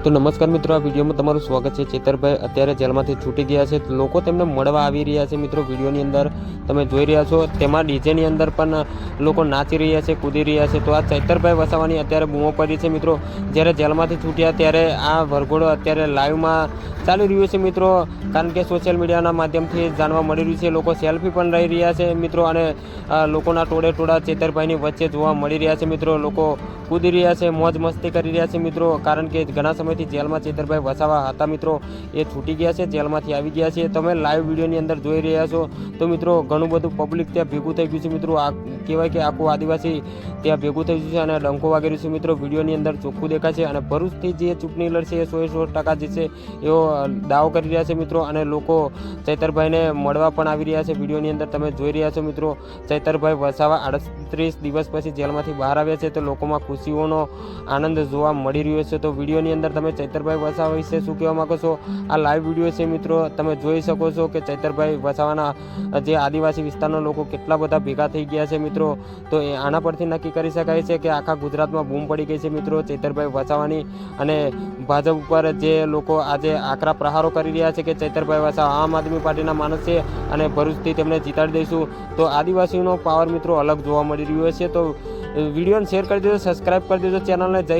તો નમસ્કાર મિત્રો, આ વિડીયોમાં તમારું સ્વાગત છે। ચેતરભાઈ અત્યારે જેલમાંથી છૂટી ગયા છે, લોકો તેમને મળવા આવી રહ્યા છે। મિત્રો વિડીયોની અંદર તમે જોઈ રહ્યા છો, તેમાં ડીજેની અંદર પણ લોકો નાચી રહ્યા છે, કૂદી રહ્યા છે। તો આ ચેતરભાઈ વસાવાની અત્યારે બૂમો પડી છે। મિત્રો જ્યારે જેલમાંથી છૂટ્યા ત્યારે આ વરઘોડો અત્યારે લાઈવમાં ચાલી રહ્યું છે મિત્રો, કારણ કે સોશિયલ મીડિયાના માધ્યમથી જાણવા મળી રહ્યું છે। લોકો સેલ્ફી પણ લઈ રહ્યા છે મિત્રો, અને લોકોના ટોળે ટોળા ચેતરભાઈની વચ્ચે જોવા મળી રહ્યા છે। મિત્રો લોકો કૂદી રહ્યા છે, મોજ મસ્તી કરી રહ્યા છે મિત્રો, કારણ કે ઘણા સમયથી જેલમાં ચેતરભાઈ વસાવા હતા મિત્રો, એ છૂટી ગયા છે, જેલમાંથી આવી ગયા છે। તમે લાઈવ વિડીયોની અંદર જોઈ રહ્યા છો તો મિત્રો ઘણું બધું પબ્લિક ત્યાં ભેગું થઈ ગયું છે મિત્રો। આ કહેવાય કે આખું આદિવાસી ત્યાં ભેગું થઈ ગયું છે અને ડંકો વાગી રહ્યું છે મિત્રો, વિડીયોની અંદર ચોખ્ખું દેખાય છે। અને ભરૂચથી જે ચૂંટણી લડશે એ 100% જીતશે એવો દાવો કરી રહ્યા છે મિત્રો, અને લોકો ચેતરભાઈને મળવા પણ આવી રહ્યા છે। વિડીયોની અંદર તમે જોઈ રહ્યા છો મિત્રો, ચેતરભાઈ વસાવા 38 દિવસ પછી જેલમાંથી બહાર આવ્યા છે, તો લોકોમાં ખુશીઓનો આનંદ જોવા મળી રહ્યો છે। તો વિડીયોની અંદર તમે ચેતરભાઈ વસાવા વિશે શું કહેવા માંગો છો? આ લાઈવ વિડીયો છે મિત્રો, તમે જોઈ શકો છો કે ચેતરભાઈ વસાવાના જે આદિવાસી વિસ્તારના લોકો કેટલા બધા ભેગા થઈ ગયા છે મિત્રો। તો આના પરથી નક્કી કરી શકાય છે કે આખા ગુજરાતમાં બૂમ પડી ગઈ છે મિત્રો ચેતરભાઈ વસાવાની, અને ભાજપ ઉપર જે લોકો આજે આકરા પ્રહારો કરી રહ્યા છે કે ચેતરભાઈ વસાવા આમ આદમી પાર્ટીના માણસ છે અને ભરૂચથી તેમને જીતાડી દઈશું, તો આદિવાસીનો પાવર મિત્રો અલગ જોવા મળી રહ્યો છે। તો વિડીયોને શેર કરી દેજો, સબસ્ક્રાઈબ કરી દેજો ચેનલને। જય